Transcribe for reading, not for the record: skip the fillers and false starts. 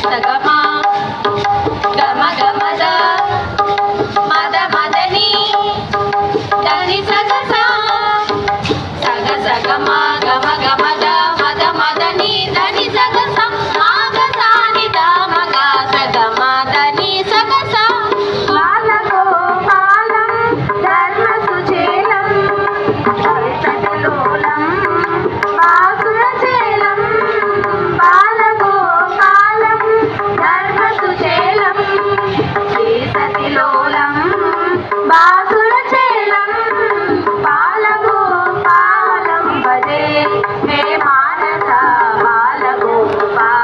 సగమా గమ గమద మద మదని దని సగస సగ సగమా గమ గమద మద మదని దని సగస మాగసాని దామగ సగమ దని సగస బాలగోపాలం ధర్మ సుచేలం లోలం బాసురచేలం బాలగోపాలం ధర్మ సుచేలం లోలం బాసురచేలం బాలగోపాలం భజే మే మానస బాలగోపాలం